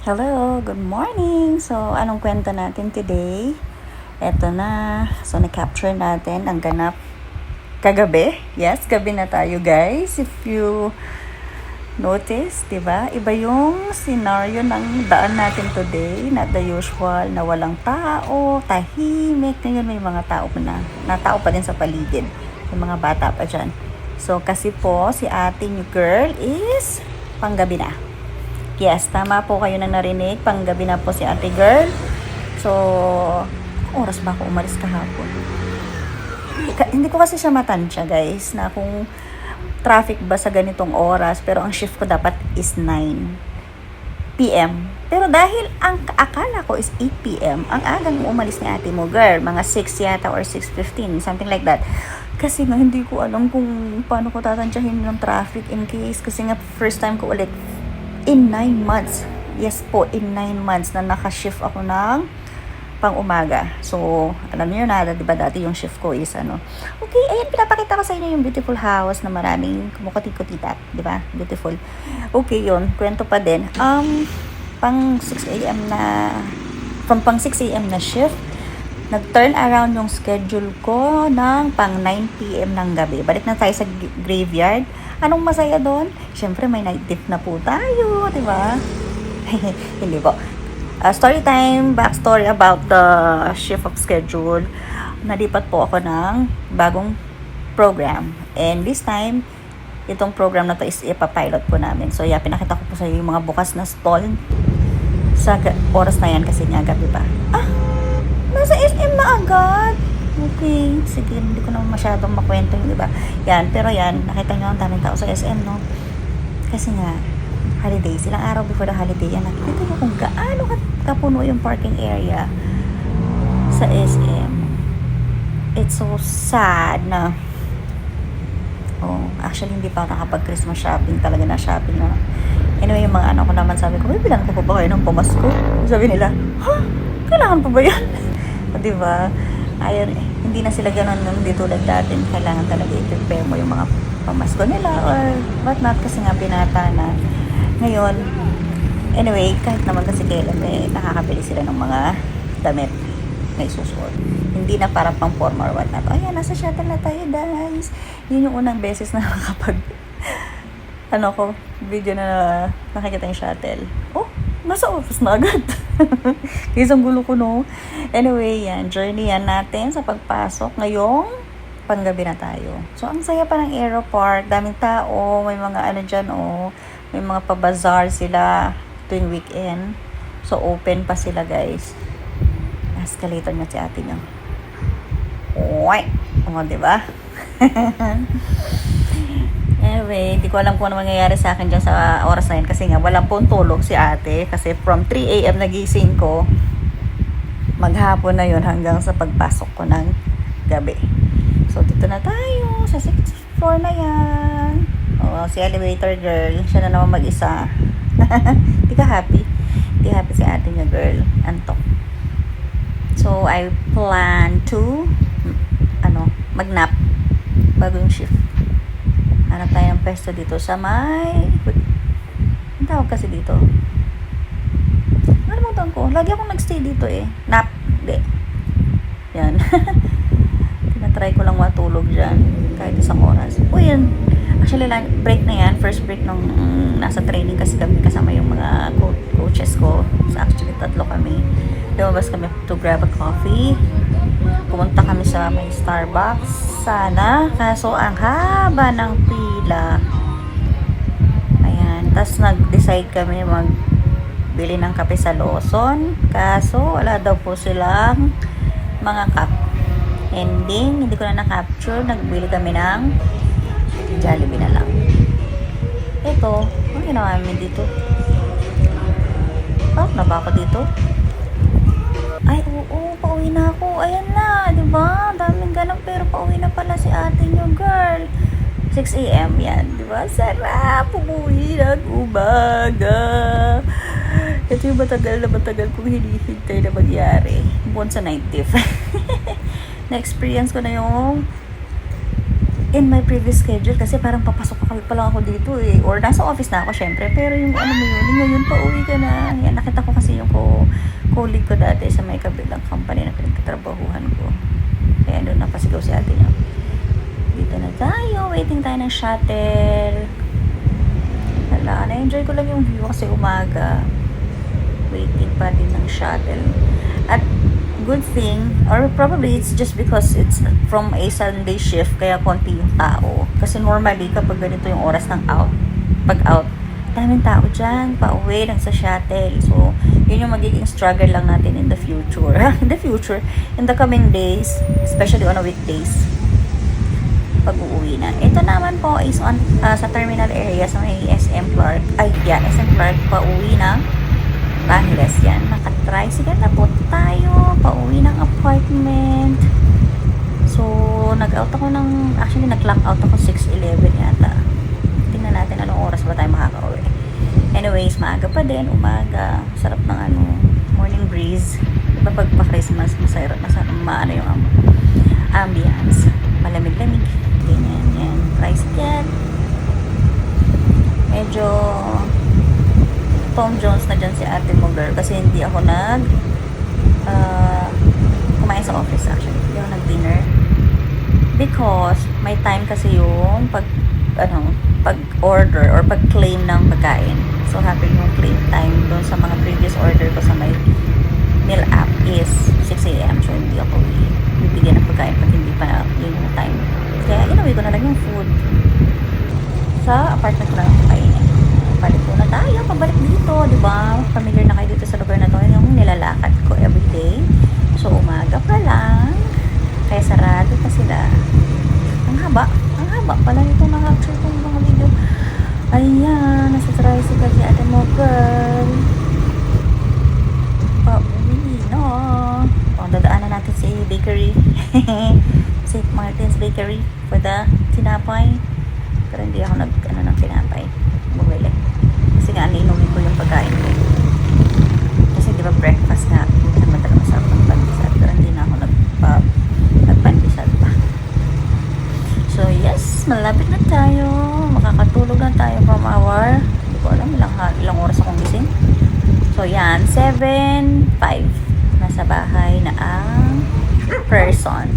Hello, good morning! So, anong kwento natin today? Eto na. So, na-capture natin ang ganap kagabi. Yes, gabi na tayo guys. If you notice, diba? Iba yung scenario ng daan natin today. Not the usual na walang tao, tahimik. Ngayon may mga tao na tao pa din sa paligid. May mga bata pa dyan. So, kasi po, si ating girl is panggabi na. Yes, tama po kayo na narinig. Panggabi na po si ate girl. So, oras ba ako umalis kahapon? Hindi ko kasi siya matansya guys, na kung traffic ba sa ganitong oras. Pero ang shift ko dapat is 9 p.m. Pero dahil ang akala ko is 8 p.m, ang agang umalis ni ate mo girl. Mga 6 yata or 6:15, something like that. Kasi nga hindi ko alam kung paano ko tatansyahin ng traffic in case. Kasi nga first time ko ulit in 9 months. Yes po, in 9 months na naka-shift ako ng pang-umaga. So, alam niyo na, diba dati yung shift ko is ano. Okay, ayan, pinapakita ko sa inyo yung beautiful house na maraming kumukuti-kutitat. Diba? Beautiful. Okay, yun. Kwento pa din. Pang 6 a.m. na, pang 6 a.m. na shift, nag-turn around yung schedule ko ng pang 9 p.m. ng gabi. Balik na tayo sa graveyard. Anong masaya doon? Siyempre, may night shift na po tayo, di ba? Hindi po. Story time, backstory about the shift of schedule. Nalipat po ako ng bagong program. And this time, itong program na to is ipapilot po namin. So, yeah, pinakita ko po sa iyo yung mga bukas na stall sa oras na yan kasi nga gabi pa. Nasa SM na agad. Okay, sige, hindi ko naman masyadong makwento yung iba. Yan, pero yan, nakita nyo ang daming tao sa SM, no? Kasi nga, holiday, silang araw before the holiday, yan, nakikita nyo kung gaano kapuno yung parking area sa SM. It's so sad na, actually, hindi pa ako nakapag-Christmas shopping, talaga na shopping na. Anyway, yung mga anak ko naman, sabi ko, bilang ko ba kayo ng pamasko? Sabi nila, kailangan pa ba yan? Diba? Ayun, hindi na sila ganun hindi tulad dati. Kailangan talaga i-prepare mo yung mga pamasko nila or what not kasi nga binata na. Ngayon, anyway, kahit naman kasi kailan nakakabili sila ng mga damit na isusuot. Hindi na para pang formal or what not. Ayan, nasa shuttle na tayo guys. Yun yung unang beses na nakakapag video na nakikita yung shuttle. Nasa office na agad. Isang gulo ko, no? Anyway, yan. Journey yan natin sa pagpasok. Ngayong panggabi na tayo. So, ang saya pa ng aeroport. Daming tao. May mga dyan, may mga pabazar sila tuwing weekend. So, open pa sila, guys. Escalator nga si ate nyo. Uy! Diba? Anyway, hindi ko alam kung ano mangyayari sa akin dyan sa oras na yun kasi nga walang pong tulog si ate kasi from 3 a.m. nagising ko maghapon na yun hanggang sa pagpasok ko ng gabi. So, dito na tayo sa 6th floor na yan. Si elevator girl, siya na naman mag-isa. Hindi ka happy? Hindi happy si ate niya girl. Antok. So, I plan to mag-nap bago yung shift. Hanap tayo ng pesto dito sa ang tawag kasi dito. Nalimutan ko. Lagi akong nagstay dito Nap. Hindi. Yan. Tinatry ko lang matulog dyan. Kahit isang oras. Yan. Actually, break na yan. First break nung nasa training kasi kami kasama yung mga coaches ko. So, actually, 3 kami. Lumabas kami to grab a coffee. Pumunta kami sa may Starbucks. Sana. Kaso, ang haba ng pila. Ayan. Tapos, nag-decide kami magbili ng kape sa Lawson. Kaso, wala daw po silang mga cup. Ending, hindi ko na na-capture. Nagbili kami ng Jollibee na lang. Ito, ano ginawa namin dito? Na ba ako dito? Ay, pauwi na ako. Ayan na, di ba? Daming ganap pero pauwi na pala si ate nyo, girl. 6 a.m. yan, di ba? Sarap, umuwi ng umaga. Ito yung matagal kong hinihintay na mangyari. Buwan sa 90th. Na-experience ko na yung in my previous schedule kasi parang papasok pa lang ako dito eh. Or nasa office na ako syempre. Pero yung ano mo yun, ngayon pa uwi ka na. Yan, nakita ko kasi yung colleague ko dati sa may kabilang company na pinagtatrabahuhan ko. Kaya doon napasigaw si ate niya. Dito na tayo. Waiting tayo ng shuttle. Hala, na-enjoy ko lang yung view kasi umaga. Waiting pa din ng shuttle. At good thing, or probably it's just because it's from a Sunday shift, kaya konti yung tao. Kasi normally, kapag ganito yung oras ng pag out, daming tao dyan, pauwi lang sa shuttle. So, yun yung magiging struggle lang natin in the future. In the coming days, especially on a weekdays, pag uuwi na. Ito naman po is on, sa terminal area, sa may SM Clark. SM Clark, pauwi na. Angeles yan. Naka-tricycle na po tayo. Pauwi ng apartment. So, nag-out ako actually nag-clock out ako 6:11 yata. Tingnan natin anong oras ba tayo makaka-uwi. Anyways, maaga pa din. Umaga. Sarap ng morning breeze. Diba pag pa-Christmas, masarap. Maano yung ambience. Malamig-lamig. Ganyan. Yan. Tricycle. Medyo Tom Jones na dyan si ate mo girl kasi hindi ako kumain sa office actually. Hindi ako nag-dinner because may time kasi yung pag order or pag claim ng pagkain. So happy yung claim time doon sa mga previous order ko sa may meal app is 6 a.m. So hindi ako bibigyan ng pagkain pag hindi pa yun yung time. Kaya inuwi ko na lang yung food sa apartment ko na lang kainin. Balik ko na tayo, pabalik dito, di ba? Familiar na kayo dito sa lugar na to, yung nilalakad ko everyday. So, umaga pa lang, kaya sarado pa sila. Ang haba pala nito na-capture kong mga video. Ayan, nasa tricycle si ate mo, girl. Pauwi na. O, dadaanan natin si bakery. St. Martin's Bakery for the tinapay. Pero hindi ako ng tinapay. Bumili. Kasi nga, inumin ko yung pagkain ko. Kasi di ba breakfast nga, minsan madalang masarap ng pandesal. Pero hindi na ako nagpandesal pa. So yes, malapit na tayo. Makakatulog na tayo from our, hindi ko alam, ilang oras akong gising. So yan, 7:05. Nasa bahay na ang person.